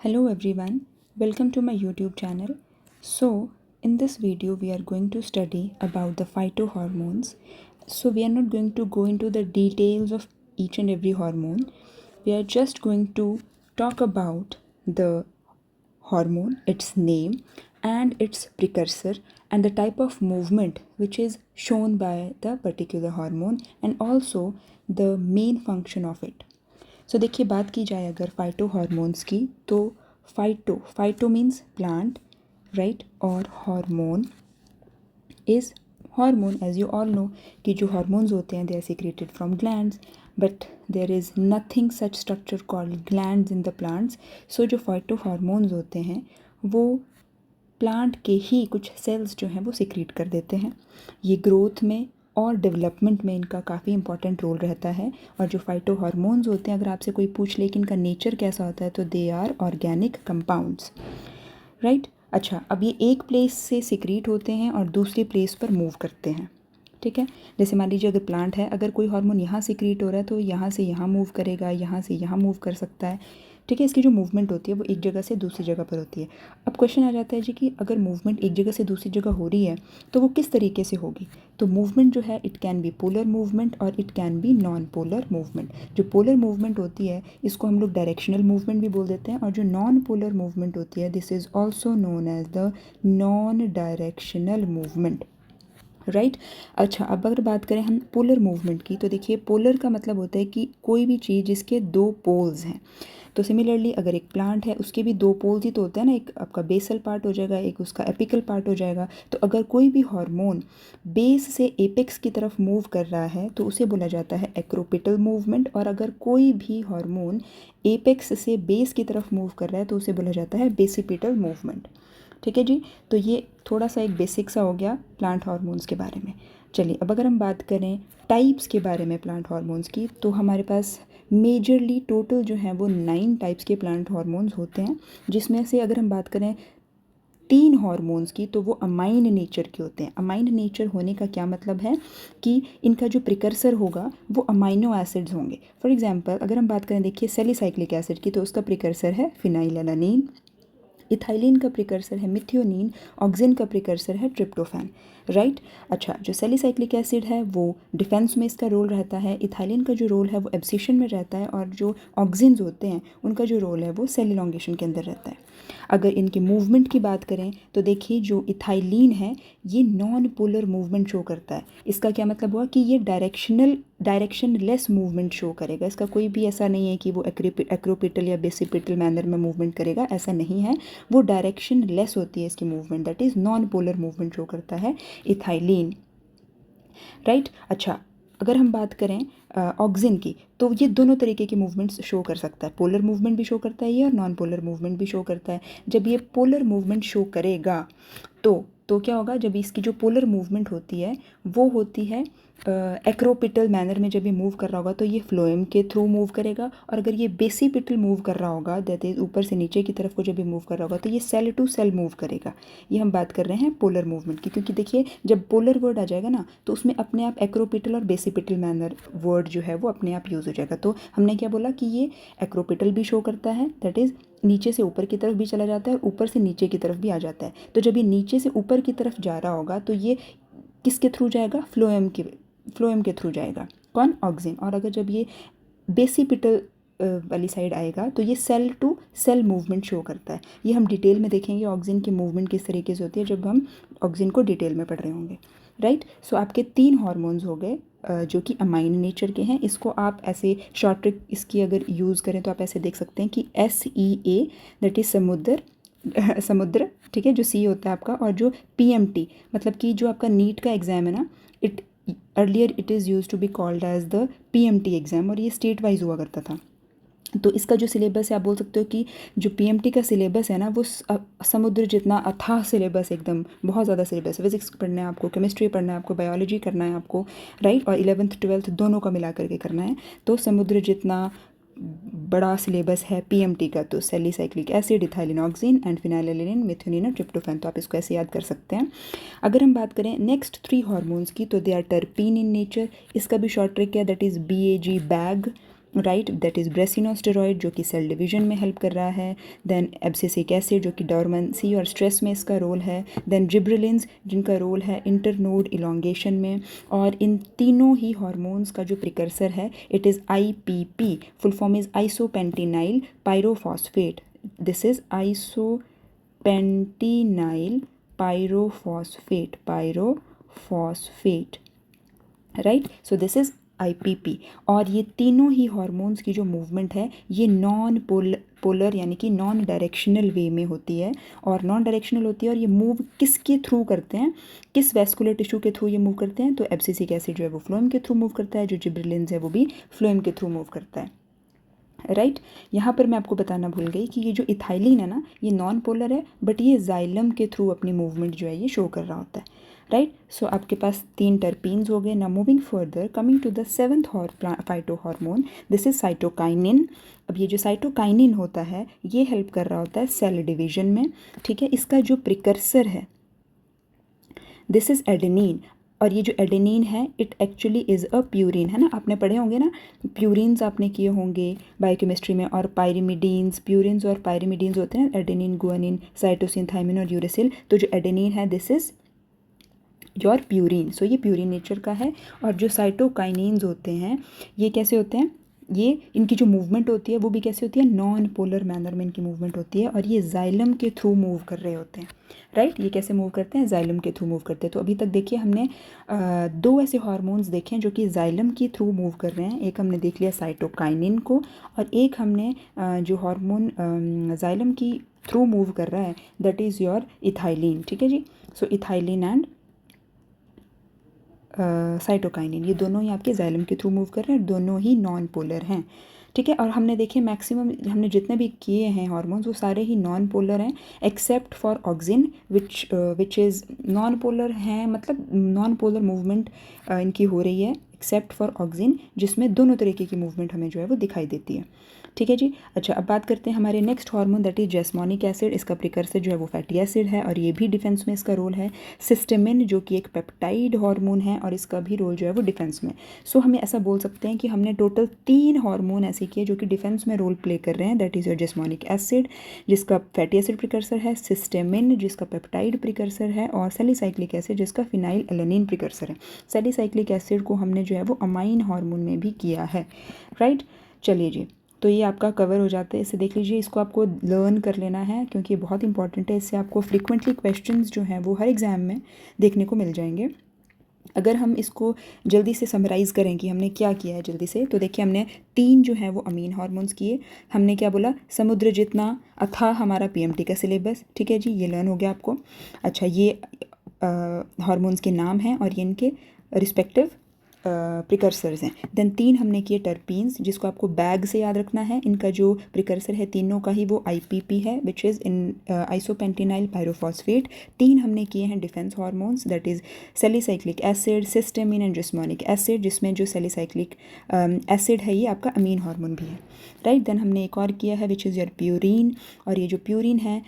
Hello everyone, welcome to my YouTube channel. So, in this video we are going to study about the phytohormones. So, we are not going to go into the details of each and every hormone. We are just going to talk about the hormone, its name and its precursor and the type of movement which is shown by the particular hormone and also the main function of it. सो देखिए बात की जाए अगर phyto hormones की तो phyto means plant right और hormone is hormone as you all know कि जो हार्मोन्स होते हैं they are secreted from glands but there is nothing such structure called glands in the plants. So जो phyto hormones होते हैं वो plant के ही कुछ सेल्स जो हैं वो सीक्रेट कर देते हैं. ये ग्रोथ में और डेवलपमेंट में इनका काफ़ी इंपॉर्टेंट रोल रहता है. और जो फाइटो हार्मोन्स होते हैं अगर आपसे कोई पूछ ले कि इनका नेचर कैसा होता है तो they are organic compounds right. अच्छा, अब ये एक प्लेस से सीक्रेट होते हैं और दूसरी प्लेस पर मूव करते हैं. ठीक है, जैसे मान लीजिए अगर प्लांट है, अगर कोई हार्मोन यहाँ सीक्रेट हो रहा है तो यहाँ से यहाँ मूव करेगा, यहाँ से यहाँ मूव कर सकता है. ठीक है, इसकी जो मूवमेंट होती है वो एक जगह से दूसरी जगह पर होती है. अब क्वेश्चन आ जाता है जी कि अगर मूवमेंट एक जगह से दूसरी जगह हो रही है तो वो किस तरीके से होगी. तो मूवमेंट जो है it can be polar movement और it can be non polar movement. जो पोलर मूवमेंट होती है इसको हम लोग डायरेक्शनल मूवमेंट भी बोल देते हैं और जो नॉन पोलर मूवमेंट होती है this is also known as the non directional movement right. अच्छा, अब अगर बात करें हम पोलर मूवमेंट की तो देखिए पोलर का मतलब होता है कि कोई भी चीज़ जिसके दो पोल्स हैं. तो सिमिलरली अगर एक प्लांट है उसके भी दो पोल्स ही तो होते हैं ना, एक आपका बेसल पार्ट हो जाएगा, एक उसका एपिकल पार्ट हो जाएगा. तो अगर कोई भी हार्मोन बेस से एपेक्स की तरफ मूव कर रहा है तो उसे बोला जाता है एक्रोपिटल मूवमेंट. और अगर कोई भी हार्मोन एपेक्स से बेस की तरफ मूव कर रहा है तो उसे बोला जाता है बेसिपिटल मूवमेंट. ठीक है जी, तो ये थोड़ा सा एक बेसिक सा हो गया प्लांट हार्मोन्स के बारे में. चलिए अब अगर हम बात करें टाइप्स के बारे में प्लांट हार्मोन्स की तो हमारे पास मेजरली टोटल जो है वो 9 टाइप्स के प्लांट हार्मोन्स होते हैं. जिसमें से अगर हम बात करें 3 हार्मोन्स की तो वो अमाइन नेचर के होते हैं. अमाइन नेचर होने का क्या मतलब है कि इनका जो प्रिकर्सर होगा वो अमाइनो एसिड्स होंगे. फॉर एग्जांपल अगर हम बात करें देखिए सैलिसाइक्लिक एसिड की तो उसका प्रिकर्सर है फिनाइलएलानिन, इथाइलिन का प्रिकर्सर है मिथियोनिन, ऑक्सिन का प्रिकर्सर है ट्रिप्टोफैन राइट. अच्छा, जो सैलिसाइक्लिक एसिड है वो डिफेंस में इसका रोल रहता है, इथाइलिन का जो रोल है वो एब्सिशन में रहता है और जो ऑक्सिन्स होते हैं उनका जो रोल है वो सेल इलॉन्गेशन के अंदर रहता है. अगर इनकी मूवमेंट की बात करें तो देखिए जो इथाइलिन है ये नॉन पोलर मूवमेंट शो करता है. इसका क्या मतलब हुआ कि ये डायरेक्शन लेस मूवमेंट शो करेगा. इसका कोई भी ऐसा नहीं है कि वो एक्रोपिटल या बेसिपिटल मैनर में मूवमेंट करेगा, ऐसा नहीं है. वो डायरेक्शन लेस होती है इसकी movement, that is non polar movement show करता है इथाइलिन राइट. अच्छा, अगर हम बात करें ऑक्सिन की तो ये दोनों तरीके की मूवमेंट्स शो कर सकता है. पोलर मूवमेंट भी शो करता है ये और नॉन पोलर मूवमेंट भी शो करता है. जब ये पोलर मूवमेंट शो करेगा तो क्या होगा, जब इसकी जो पोलर मूवमेंट होती है वो होती है एक्रोपिटल मैनर में. जब ये मूव कर रहा होगा तो ये फ्लोएम के थ्रू मूव करेगा. और अगर ये बेसिपिटल मूव कर रहा होगा दैट इज ऊपर से नीचे की तरफ को जब ये मूव कर रहा होगा तो ये सेल टू सेल मूव करेगा. ये हम बात कर रहे हैं पोलर मूवमेंट की, क्योंकि देखिए जब पोलर वर्ड आ जाएगा ना तो उसमें अपने आप एक्रोपिटल और बेसिपिटल मैनर वर्ड जो है वो अपने आप यूज़ हो जाएगा. तो हमने क्या बोला कि ये एक्रोपिटल भी शो करता है, दैट इज़ नीचे से ऊपर की तरफ भी चला जाता है और ऊपर से नीचे की तरफ भी आ जाता है. तो जब ये नीचे से ऊपर की तरफ जा रहा होगा तो ये किसके थ्रू जाएगा, फ्लोएम के थ्रू जाएगा. कौन, ऑक्सिन. और अगर जब ये बेसिपिटल वाली साइड आएगा तो ये cell to cell movement show करता है. ये हम डिटेल में देखेंगे ऑक्सिन की मूवमेंट किस तरीके से होती है जब हम ऑक्सिन को डिटेल में पढ़ रहे होंगे राइट. सो आपके 3 हार्मोन्स हो गए जो कि अमाइन नेचर के हैं. इसको आप ऐसे शॉर्ट ट्रिक इसकी अगर यूज़ करें तो आप ऐसे देख सकते हैं कि SEA दैट इज़ समुद्र ठीक है, जो सी होता है आपका. और जो PMT मतलब कि जो आपका नीट का एग्ज़ाम है ना, it earlier it is use to be called as the PMT exam और ये स्टेट वाइज हुआ करता था. तो इसका जो सिलेबस है आप बोल सकते हो कि जो PMT का सिलेबस है ना वो समुद्र जितना अथाह सिलेबस, एकदम बहुत ज़्यादा सिलेबस. फिजिक्स पढ़ना है आपको, केमिस्ट्री पढ़ना है आपको, बायोलॉजी करना है आपको राइट, और 11th 12th दोनों का मिला करके करना है. तो समुद्र जितना बड़ा सिलेबस है PMT का. तो salicylic acid, ethylene auxin and phenylalanine, methionine और ट्रिप्टोफैन. तो आप इसको ऐसे याद कर सकते हैं. अगर हम बात करें नेक्स्ट 3 हार्मोन्स की तो they are terpene in nature. इसका भी शॉर्ट ट्रिक है that is BAG bag right, that is brassinosteroid जो कि सेल डिवीजन में हेल्प कर रहा है, देन एब्सिसिक एसिड जो कि डोरमेंसी और स्ट्रेस में इसका रोल है, देन जिब्रेलिन्स जिनका रोल है इंटरनोड इलोंगेशन में, और इन तीनों ही हार्मोन्स का जो प्रिकर्सर है it is IPP, full form is isopentenyl pyrophosphate, this is isopentenyl pyrophosphate, right, so this is IPP. और ये तीनों ही हार्मोन्स की जो मूवमेंट है ये नॉन पोलर यानी कि नॉन डायरेक्शनल वे में होती है, और नॉन डायरेक्शनल होती है, और ये मूव किसके थ्रू करते हैं, किस वेस्कुलर टिश्यू के थ्रू ये मूव करते हैं, तो एब्सिसिक एसिड जो है वो फ्लोएम के थ्रू मूव करता है, जो जिब्रेलिन्स है वो भी फ्लोएम के थ्रू मूव करता है, राइट। यहाँ पर मैं आपको बताना भूल गई कि ये जो इथाइलिन है ना ये नॉन पोलर है, बट ये जाइलम के थ्रू अपनी मूवमेंट जो है ये शो कर रहा होता है, राइट। सो आपके पास 3 टर्पीन्स हो गए। ना moving further, coming to the 7th phytohormone, this is cytokinin. अब ये जो साइटोकाइनिन होता है ये हेल्प कर रहा होता है सेल डिवीजन में, ठीक है। इसका जो प्रिकर्सर है दिस इज एडेनिन, और ये जो एडेनिन है it actually is a purine, है ना, आपने पढ़े होंगे ना, प्यूरिन्स आपने किए होंगे बायोकेमिस्ट्री में, और पायरिमिडीन्स, प्यूरिन्स और पायरिमिडीन्स होते हैं, एडेनिन, गुआनिन, साइटोसिन, थाइमिन और यूरेसिल। तो जो एडेनिन है दिस इज़ योर प्यूरिन, सो ये प्यूरिन नेचर का है। और जो साइटोकाइनिन्स होते हैं ये कैसे होते हैं, ये इनकी जो मूवमेंट होती है वो भी कैसे होती है, नॉन पोलर मैनर में इनकी मूवमेंट होती है, और ये जाइलम के थ्रू मूव कर रहे होते हैं, राइट। ये कैसे मूव करते हैं, जाइलम के थ्रू मूव करते हैं। तो अभी तक देखिए हमने 2 ऐसे हार्मोन्स देखे हैं जो कि जाइलम के थ्रू मूव कर रहे हैं। एक हमने देख लिया साइटोकाइनिन को, और एक हमने जो हार्मोन जाइलम की थ्रू मूव कर रहा है दैट इज़ योर इथाइलिन, ठीक है जी। सो इथाइलिन एंड साइटोकाइनिन ये दोनों ही आपके जाइलम के थ्रू मूव कर रहे हैं, दोनों ही नॉन पोलर हैं, ठीक है। और हमने देखे मैक्सिमम हमने जितने भी किए हैं हार्मोन्स वो सारे ही नॉन पोलर हैं, except for auxin which is non polar हैं, मतलब नॉन पोलर मूवमेंट इनकी हो रही है, एक्सेप्ट फॉर ऑक्सिन जिसमें दोनों तरीके की मूवमेंट हमें जो है वो दिखाई देती है, ठीक है जी। अच्छा, अब बात करते हैं हमारे next hormone that is jasmonic acid. इसका प्रिकर्सर जो है वो फैटी एसिड है, और ये भी डिफेंस में इसका रोल है। सिस्टेमिन जो कि एक पेप्टाइड हार्मोन है, और इसका भी रोल जो है वो डिफेंस में। सो हमें ऐसा बोल सकते हैं कि हमने टोटल 3 हार्मोन ऐसे किए जो कि डिफेंस में रोल प्ले कर रहे हैं, दैट इज़ योर जेस्मोनिक एसिड जिसका फैटी एसिड प्रिकर्सर है, सिस्टेमिन जिसका पेप्टाइड प्रिकर्सर है, और सैलिसाइक्लिक एसिड जिसका फिनाइल एलेनिन प्रिकर्सर है। सैलिसाइक्लिक एसिड को हमने जो है वो अमाइन हार्मोन में भी किया है, राइट। चलिए जी, तो ये आपका कवर हो जाता है, इसे देख लीजिए, इसको आपको लर्न कर लेना है क्योंकि ये बहुत इंपॉर्टेंट है। इससे आपको फ्रीक्वेंटली क्वेश्चंस जो हैं वो हर एग्ज़ाम में देखने को मिल जाएंगे। अगर हम इसको जल्दी से समराइज़ करें कि हमने क्या किया है जल्दी से, तो देखिए हमने 3 जो है वो अमीन हार्मोन्स किए। हमने क्या बोला, समुद्र जितना अथाह हमारा पीएमटी का सिलेबस, ठीक है जी, ये लर्न हो गया आपको। अच्छा, ये हार्मोन्स के नाम हैं और ये इनके रिस्पेक्टिव प्रिकर्सर्स हैं। देन 3 हमने किए टर्पीन्स जिसको आपको बैग से याद रखना है। इनका जो प्रिकर्सर है तीनों का ही वो आईपीपी है विच इज़ इन आइसोपेंटिनाइल पायरोफॉस्फेट। 3 हमने किए हैं defence hormones that is salicylic acid, systemin and jasmonic acid, जिसमें जो सैलिसाइक्लिक एसिड है ये आपका अमीन हार्मोन भी है, राइट। देन हमने एक और किया है विच इज़ योर प्यूरिन, और ये जो प्यूरिन है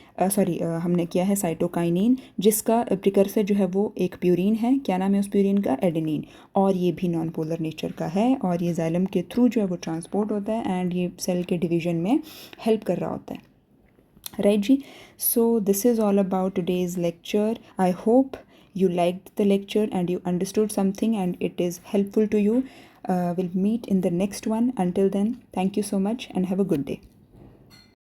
हमने किया है साइटोकाइनिन जिसका प्रिकर्सर जो है वो एक प्यूरिन है, क्या नाम है उस प्यूरिन का, एडेनिन, और ये भी नॉन पोलर नेचर का है, और ये जाइलम के थ्रू जो है वो ट्रांसपोर्ट होता है एंड ये सेल के डिवीजन में हेल्प कर रहा होता है, राइट जी। So this is all about today's lecture. I hope you liked the lecture and you understood something and it is helpful to you. We'll meet in the next one. Until then, thank you so much and have a good day.